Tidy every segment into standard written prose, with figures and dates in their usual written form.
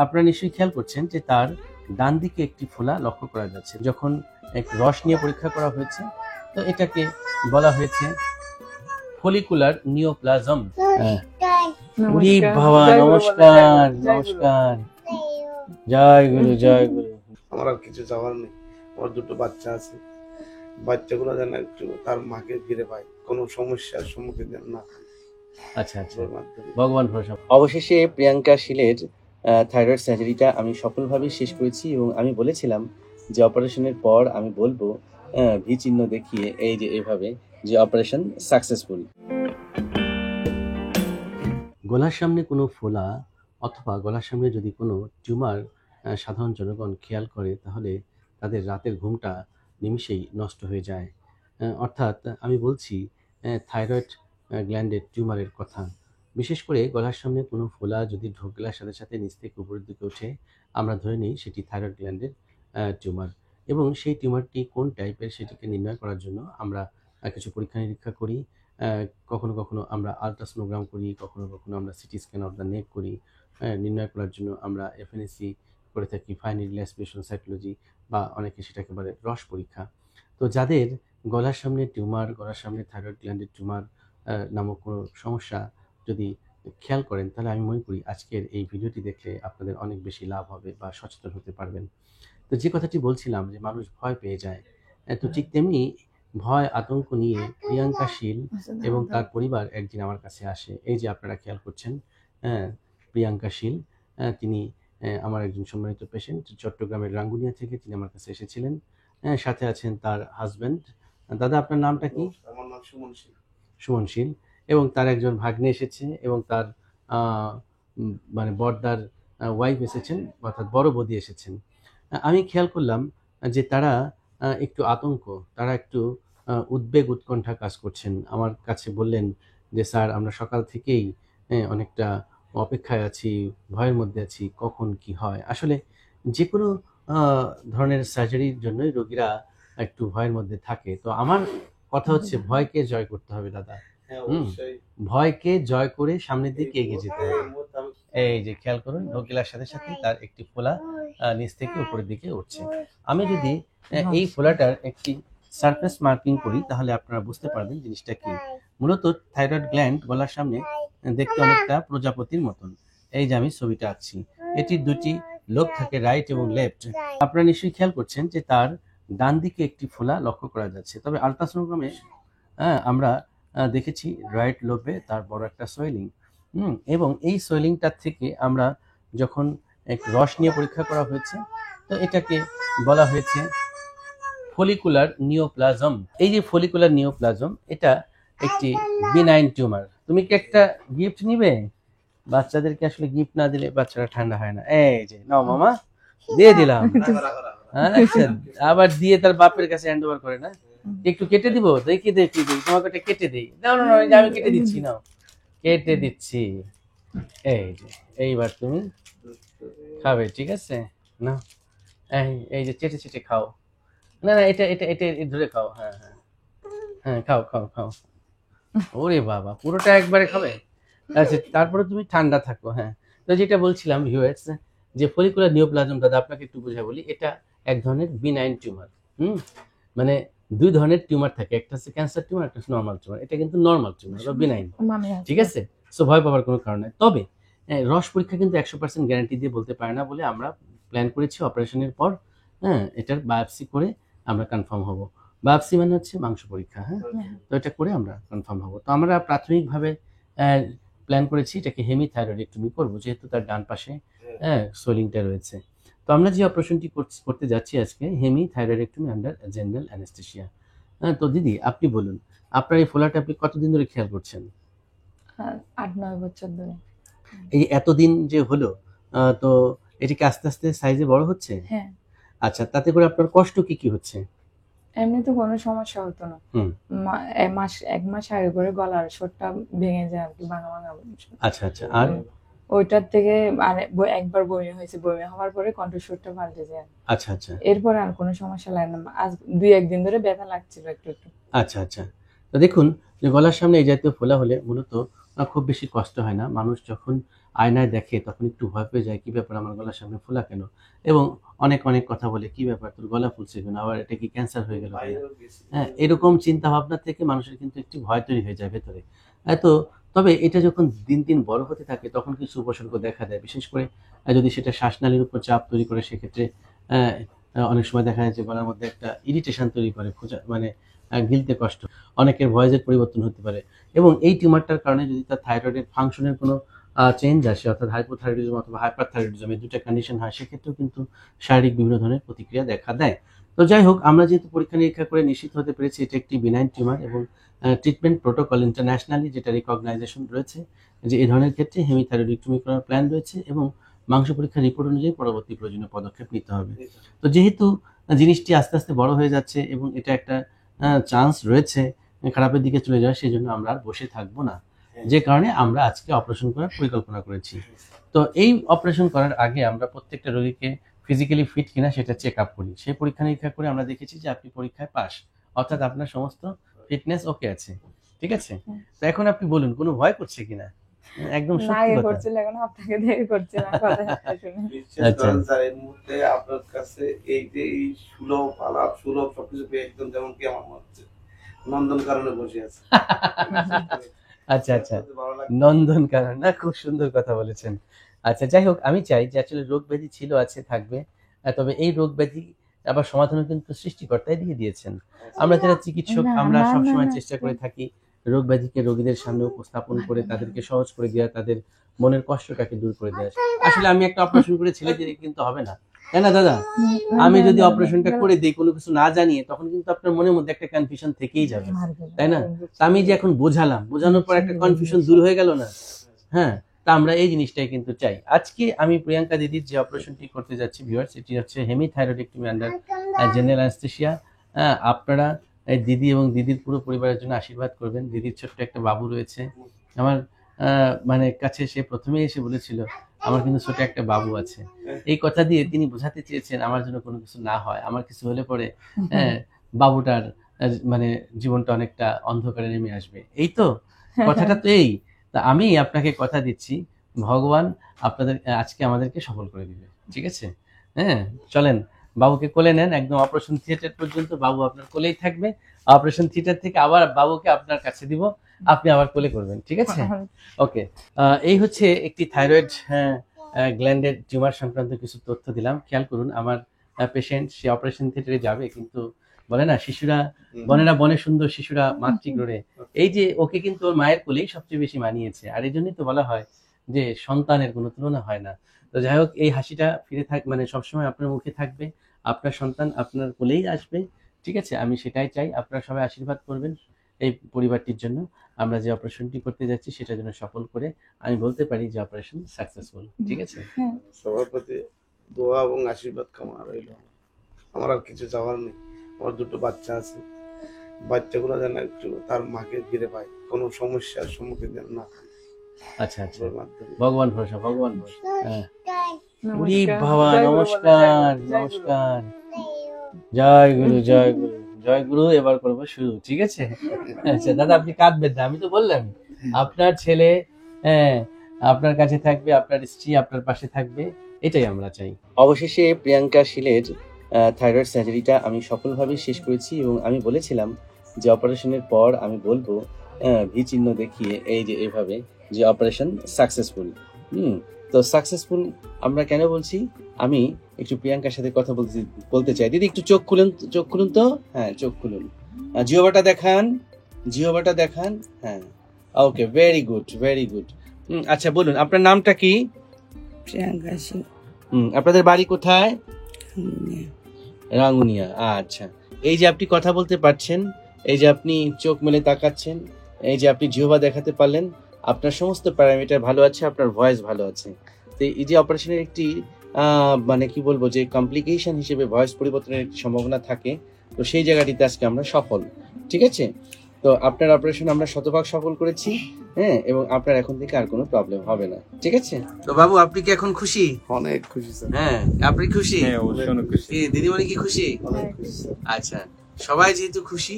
আপনারা নিশ্চয়ই খেয়াল করছেন যে তার ডান দিকে একটি ফোলা লক্ষ্য করা যাচ্ছে। যখন এক রস নিয়ে পরীক্ষা করা হয়েছে, তো এটাকে বলা হয়েছে ফলিকুলার নিওপ্লাজম। ওরে বাবা, নমস্কার নমস্কার, জয় গুরু জয় গুরু। আমার আর কিছু চাওয়ার নেই। আমার দুটো বাচ্চা আছে, বাচ্চাগুলো যেন একটু তার মাকে ফিরে পায়, কোনো সমস্যার সম্মুখীন যেন না হয়। আচ্ছা আচ্ছা, ভগবান ভরসা। অবশেষে প্রিয়াঙ্কা শীলের থাইরয়েড সার্জারিটা আমি সফলভাবে শেষ করেছি এবং আমি বলেছিলাম যে অপারেশনের পর আমি বলবো ভি চিহ্ন দেখিয়ে এই যে এভাবে যে অপারেশন সাকসেসফুল। গলার সামনে কোনো ফোলা অথবা গলার সামনে যদি কোনো টিউমার সাধারণ জনগণ খেয়াল করে, তাহলে তাদের রাতের ঘুমটা নিমিষেই নষ্ট হয়ে যায়। অর্থাৎ আমি বলছি থাইরয়েড গ্ল্যান্ডের টিউমারের কথা। বিশেষ করে গলার সামনে কোনো ফোলা যদি ঢোক গেলার সাথে সাথে নিচ থেকে উপরের দিকে ওঠে, আমরা ধরে নিই সেটি থাইরয়েড গ্ল্যান্ডের টিউমার। এবং সেই টিউমারটি কোন টাইপের সেটিকে নির্ণয় করার জন্য আমরা কিছু পরীক্ষা নিরীক্ষা করি। কখনো কখনো আমরা আলট্রাসোনোগ্রাম করি, কখনো কখনো আমরা সিটি স্ক্যান অফ দ্য নেক করি। নির্ণয় করার জন্য আমরা এফএনএসি করে থাকি, ফাইন নিডল অ্যাসপিরেশন সাইটোলজি, বা অনেকে সেটাকে বলে রস পরীক্ষা। তো যাদের গলার সামনে টিউমার, গলার সামনে থাইরয়েড গ্ল্যান্ডের টিউমার নামক কোনো সমস্যা যদি খেয়াল করেন, তাহলে আমি মনে করি আজকের এই ভিডিওটি দেখলে আপনাদের অনেক বেশি লাভ হবে বা সচেতন হতে পারবেন। তো যে কথাটি বলছিলাম যে মানুষ ভয় পেয়ে যায়, তো ঠিক তেমনি ভয় আতঙ্ক নিয়ে প্রিয়াঙ্কা শীল এবং তার পরিবার একদিন আমার কাছে আসে। এই যে আপনারা খেয়াল করছেন, প্রিয়াঙ্কা শীল তিনি আমার একজন সম্মানিত পেশেন্ট, চট্টগ্রামের রাঙ্গুনিয়া থেকে তিনি আমার কাছে এসেছিলেন। সাথে আছেন তার হাজব্যান্ড। দাদা, আপনার নামটা কি? আমার নাম সুমন শীল। সুমন শীল। এবং তার একজন ভাগ্নে এসেছে এবং তার মানে বড়দার ওয়াইফ এসেছেন, অর্থাৎ বড় বৌদি এসেছেন। আমি খেয়াল করলাম যে তারা একটু আতঙ্ক, তারা একটু উদ্বেগ উৎকণ্ঠা কাজ করছেন। আমার কাছে বললেন যে স্যার, আমরা সকাল থেকেই অনেকটা অপেক্ষায় আছি, ভয়ের মধ্যে আছি, কখন কি হয়। আসলে যে কোনো ধরনের সার্জারির জন্যই রোগীরা একটু ভয়ের মধ্যে থাকে। তো আমার কথা হচ্ছে ভয়কে জয় করতে হবে দাদা। ভয়কে জয় করে সামনের দিকে এগিয়ে যেতে হবে। এই যে খেয়াল করুন, ঢোকিলার সাথে সাথে তার একটি ফোলা নিচ থেকে উপরের দিকে উঠছে। আমি যদি এই ফোলাটার একটি সারফেস মার্কিং করি, তাহলে আপনারা বুঝতে পারবেন জিনিসটা কি। মূলত থাইরয়েড গ্ল্যান্ড গলার সামনে দেখতে অনেকটা প্রজাপতির মতন। এই যে আমি ছবিটা আঁকছি, এটির দুটি লোক থাকে, রাইট এবং লেফট। আপনারা নিশ্চয়ই খেয়াল করছেন যে তার ডান দিকে একটি ফোলা লক্ষ্য করা যাচ্ছে। তবে আলট্রাসোনোগ্রামে আমরা দেখেছি রাইট লোবে তার বড় একটা সোয়েলিং। এবং এই সোয়েলিংটার থেকে আমরা যখন এক রস নিয়ে পরীক্ষা করা হয়েছে, তো এটাকে বলা হয়েছে ফলিকুলার নিওপ্লাজম। এই যে ফলিকুলার নিওপ্লাজম, এটা একটি বিনাইন টিউমার। তুমি কি একটা গিফট নিবে? বাচ্চাদেরকে আসলে গিফট না দিলে বাচ্চারা ঠান্ডা হয় না। এই যে নাও মামা, দিয়ে দিলাম। আচ্ছা, আবার দিয়ে তার বাপের কাছে হ্যান্ড ওভার করে না? একটু কেটে দিব, দেখি দেখি তোমাকে একটা কেটে দিই। না না না, আমি কেটে দিচ্ছি, নাও কেটে দিচ্ছি। এই যে এইবার তুমি খাবে, ঠিক আছে? না, এই যে চেটে চেটে খাও। না না, এটা এটা এটা ধরে খাও। হ্যাঁ হ্যাঁ হ্যাঁ, খাও খাও খাও। ওরে বাবা, পুরোটা একবারে খাবে? আচ্ছা, তারপরে তুমি ঠান্ডা থাকো। হ্যাঁ, তো যেটা বলছিলাম ভিউয়ার্স, যে ফলিকুলার নিওপ্লাজম, দাদা আপনাকে একটু বুঝা বলি, এটা এক ধরনের বিনাইন টিউমার। মানে দুই ধরনের টিউমার থাকে, একটা হচ্ছে ক্যান্সার টিউমার, একটা হচ্ছে নর্মাল টিউমার। এটা কিন্তু নর্মাল টিউমার বা বিনাইন, ঠিক আছে? সো ভয় পাওয়ার কোনো কারণ নেই। তবে রস পরীক্ষা কিন্তু 100% গ্যারান্টি দিয়ে বলতে পারে না বলে আমরা প্ল্যান করেছি অপারেশনের পর এটার বায়োপসি করে আমরা কনফার্ম হব। বায়োপসি মানে হচ্ছে মাংস পরীক্ষা। হ্যাঁ, তো এটা করে আমরা কনফার্ম হব। তো আমরা প্রাথমিকভাবে প্ল্যান করেছি এটাকে হেমিথাইরয়েডেক্টমি করব, যেহেতু তার ডান পাশে সোলিংটা রয়েছে। তো আমরা যে অপারেশনটি করতে যাচ্ছি আজকে, হেমিথাইরয়েডেক্টমি আন্ডার জেনারেল অ্যানেস্থেসিয়া। তো দিদি, আপনি বলুন, আপনার এই ফোলাটা আপনি কতদিন ধরে খেয়াল করছেন? 8-9 বছর ধরে। এই এতদিন যে হলো, তো এটিকে আস্তে আস্তে সাইজে বড় হচ্ছে? হ্যাঁ। আচ্ছা, তাতে করে আপনার কষ্ট কি কি হচ্ছে? এমনি তো কোনো সমস্যা হতো না। এক মাস আগে করে গলার স্বরটা ভেঙে যায় আর কি, ভাঙা ভাঙা। আচ্ছা আচ্ছা, আর ওইটার থেকে একবার বমি হয়েছে, বমি হওয়ার পরে কণ্ঠস্বরটা পাল্টে যায়। আচ্ছা আচ্ছা, এরপর আর কোনো সমস্যা লাগে না। আজ 2-1 দিন ধরে ব্যথা লাগছিল একটু একটু। আচ্ছা আচ্ছা, তো দেখুন যে গলার সামনে এই জাতীয় ফোলা হলে মূলত খুব বেশি কষ্ট হয় না। মানুষ যখন আয়নায় দেখে তখন একটু ভয় পেয়ে যায়, কি ব্যাপার আমার গলার সামনে ফোলা কেন, এবং অনেক অনেক কথা বলে, কি ব্যাপার তোর গলা ফুলছে কেন, আবার এটা কি ক্যান্সার হয়ে গেল কিনা? হ্যাঁ, এরকম চিন্তা ভাবনা থেকে মানুষের কিন্তু একটি ভয় তৈরি হয়ে যায় ভেতরে। তো তবে এটা যখন দিন দিন বড় হতে থাকে তখন কিছু উপসর্গ দেখা দেয়, বিশেষ করে যদি সেটা শ্বাসনালীর উপর চাপ তৈরি করে, সেক্ষেত্রে আহ, অনেক সময় দেখা যায় যে গলার মধ্যে একটা ইরিটেশন তৈরি করে, মানে গিলতে কষ্ট, অনেকের ভয়েসের পরিবর্তন হতে পারে। এবং এই টিউমারটার কারণে যদি তার থাইরয়েডের ফাংশনের কোনো চেঞ্জ আসে, অর্থাৎ হাইপোথাইরয়েডিজম অথবা হাইপারথাইরয়েডিজম, এই দুটা কন্ডিশন হয়, সেক্ষেত্রেও কিন্তু শারীরিক বিভিন্ন ধরনের প্রতিক্রিয়া দেখা দেয়। তো যাই হোক, আমরা যেহেতু পরীক্ষা নিরীক্ষা করে নিশ্চিত হতে পেরেছি এটা একটি বিনাইন টিউমার, এবং ট্রিটমেন্ট প্রোটোকল ইন্টারন্যাশনালি যেটা রিকগনাইজেশন রয়েছে যে এই ধরনের ক্ষেত্রে হেমিথাইরয়েডেক্টমি করার প্ল্যান রয়েছে, এবং মাংস পরীক্ষার রিপোর্ট অনুযায়ী পরবর্তী প্রয়োজনীয় পদক্ষেপ নিতে হবে। তো যেহেতু জিনিসটি আস্তে আস্তে বড় হয়ে যাচ্ছে এবং এটা একটা চান্স রয়েছে খারাপের দিকে চলে যাওয়ার, সেই জন্য আমরা আর বসে থাকবো না, যে কারণে আমরা আজকে অপারেশন করার পরিকল্পনা করেছি। তো এই অপারেশন করার আগে আমরা প্রত্যেকটা রোগীকে ফিজিক্যালি ফিট কিনা সেটা চেক আপ করি। সেই পরীক্ষা নিরীক্ষা করে আমরা দেখেছি যে আপনি পরীক্ষায় পাস, অর্থাৎ আপনার সমস্ত ফিটনেস ওকে আছে, ঠিক আছে। তো এখন আপনি বলুন, কোনো ভয় করছে কিনা? একদম না, সত্যি এ কথা। করছিল এখন আপনাকে দেখে করছিল কথা শুনে। আচ্ছা, এই মুহূর্তে আপনার কাছে এই যে এই সুলভ আলাপ, সুলভ সবকিছু পেয়ে একদম যেমন কি আমার মনে হচ্ছে নন্দন কারণে বসে আছে। আচ্ছা আচ্ছা, নন্দন কানন না, খুব সুন্দর কথা বলেছেন। আচ্ছা, যাই হোক, আমি চাই যে আসলে রোগ ব্যাধি ছিল, আছে, থাকবে, তবে এই রোগ ব্যাধি আবার সমাধানও কিন্তু সৃষ্টিকর্তাই দিয়ে দিয়েছেন। আমরা যারা চিকিৎসক, না, আমরা না, না, সবসময় না, চেষ্টা করে থাকি রোগ ব্যাধিকে রোগীদের সামনে উপস্থাপন করে তাদেরকে সহজ করে দেওয়া, তাদের মনের কষ্টটাকে দূর করে দেওয়া। আসলে আমি একটা অপারেশন করে ছেলে দিয়ে কিন্তু হবে না, তাই না দাদা? আমি যদি অপারেশনটা করে দিই কোনো কিছু না জানিয়ে, তখন কিন্তু আপনার মনের মধ্যে একটা কনফিউশন থেকেই যাবে, তাই না? তা আমি যে এখন বোঝালাম, বোঝানোর পর একটা কনফিউশন দূর হয়ে গেল না? হ্যাঁ, তা আমরা এই জিনিসটাই কিন্তু চাই। আজকে আমি প্রিয়াঙ্কা দিদির যে অপারেশনটি করতে যাচ্ছি ভিউয়ার্স, এটি হচ্ছে হেমিথাইরয়েডেক্টমি আন্ডার জেনারেল অ্যানেস্থেসিয়া। আপনারা এই দিদি এবং দিদির পুরো পরিবারের জন্য আশীর্বাদ করবেন। দিদির ছোট্ট একটা বাবু রয়েছে আমার মানে কাছে, সে প্রথমেই এসে বলেছিল আমার কিন্তু ছোট একটা বাবু আছে। এই কথা দিয়ে তিনি বোঝাতে চেয়েছেন আমার জন্য কোনো কিছু না হয়, আমার কিছু হলে পরে বাবুটার মানে জীবনটা অনেকটা অন্ধকারে নেমে আসবে। এই তো কথাটা তো এই। তা আমি আপনাকে কথা দিচ্ছি, ভগবান আপনাদের আজকে আমাদেরকে সফল করে দিবে, ঠিক আছে? হ্যাঁ, চলেন বাবুকে কোলে নেন, একদম অপারেশন থিয়েটার পর্যন্ত বাবু আপনার কোলেই থাকবে। অপারেশন থিয়েটার থেকে আবার বাবুকে আপনার কাছে দিব, আপনি আবার কোলে করবেন, ঠিক আছে? ওকে, এই হচ্ছে একটি থাইরয়েড গ্ল্যান্ডের টিউমার সংক্রান্ত কিছু তথ্য দিলাম। খেয়াল করুন, আমার পেশেন্ট সে অপারেশন থিয়েটারে যাবে, কিন্তু বলে না শিশুরা, বনেরা বনে সুন্দর, শিশুরা মাতৃগ্রহে, এই যে ওকে কিন্তু ওর মায়ের কোলেই সবচেয়ে বেশি মানিয়েছে। আর এই জন্যই তো বলা হয় যে সন্তানের কোনো তুলনা হয় না। তো যাই হোক, এই হাসিটা ফিরে থাক, মানে সবসময় আপনার মুখে থাকবে, আপনার সন্তান আপনার কোলেই আসবে, ঠিক আছে? আমি সেটাই চাই, আপনারা সবাই আশীর্বাদ করবেন এই পরিবারটির জন্য। আমরা যে অপারেশনটি করতে যাচ্ছি সেটা যেন সফল করে আমি বলতে পারি যে অপারেশন সাকসেসফুল, ঠিক আছে? সবার প্রতি দোয়া এবং আশীর্বাদ কামনা রইল। আমার আর কিছু চাওয়ার নেই। আমার দুটো বাচ্চা আছে, বাচ্চাগুলো যেন একটু তার মাকে ফিরে পায়, কোনো সমস্যার সম্মুখীন যেন না হয়। আচ্ছা আচ্ছা, ভগবান ভরসা, ভগবান ভরসা। হ্যাঁ, উরি নমস্কার। বাবা, জয় গুরু বলো, নমস্কার, জয় গুরু। নমস্কার, জয় গুরু, জয় গুরু, জয় গুরু। এবার করবো শুরু, ঠিক আছে? আচ্ছা দাদা, আপনি কাঁদবেন না, আমি তো বললাম আপনার ছেলে আপনার কাছে থাকবে, আপনার স্ত্রী আপনার পাশে থাকবে, এটাই আমরা চাই। অবশেষে প্রিয়াঙ্কা শীলের থাইরয়েড সার্জারিটা আমি সফলভাবে শেষ করেছি, এবং আমি বলেছিলাম যে অপারেশনের পর আমি বলবো ভি চিহ্ন দেখিয়ে, এই যে এভাবে, যে অপারেশন সাকসেসফুল। তো সাকসেসফুল আমরা কেন বলছি, আমি একটু প্রিয়াঙ্কার সাথে কথা বলতে চাই। দিদি একটু চোখ খুলুন, চোখ খুলুন তো। হ্যাঁ, চোখ খুলুন, জিহ্বাটা দেখান, জিহ্বাটা দেখান। হ্যাঁ, ওকে, ভেরি গুড, ভেরি গুড। আচ্ছা বলুন, আপনার নামটা কি? প্রিয়াঙ্কা সিং। আপনাদের বাড়ি কোথায়? রাঙ্গুনিয়া। আচ্ছা, এই যে আপনি কথা বলতে পারছেন, এই যে আপনি চোখ মেলে তাকাচ্ছেন, এই যে আপনি জিহ্বা দেখাতে পারলেন, আপনার সমস্ত প্যারামিটার ভালো আছে, আপনার ভয়েস ভালো আছে। তো এই যে অপারেশনের একটি মানে কি বলবো, যে কমপ্লিকেশন হিসেবে ভয়েস পরিবর্তনের একটি সম্ভাবনা থাকে, তো সেই জায়গাটিতে আজকে আমরা সফল, ঠিক আছে? তো আপনার অপারেশন আমরা শতভাগ সফল করেছি, হ্যাঁ, এবং আপনার এখন থেকে আর কোনো প্রবলেম হবে না, ঠিক আছে? তো বাবু, আপনি কি এখন খুশি? অনেক খুশি স্যার। হ্যাঁ, আপনি খুশি? হ্যাঁ, অবশ্যই অনেক খুশি। দিদিমণি কি খুশি? অনেক খুশি স্যার। আচ্ছা, সবাই যেহেতু খুশি,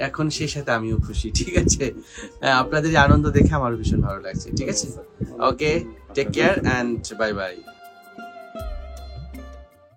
এখন সেই সাথে আমিও খুশি, ঠিক আছে? আপনাদের এই আনন্দ দেখে আমার ভীষণ ভালো লাগছে, ঠিক আছে? Okay, take care and bye by.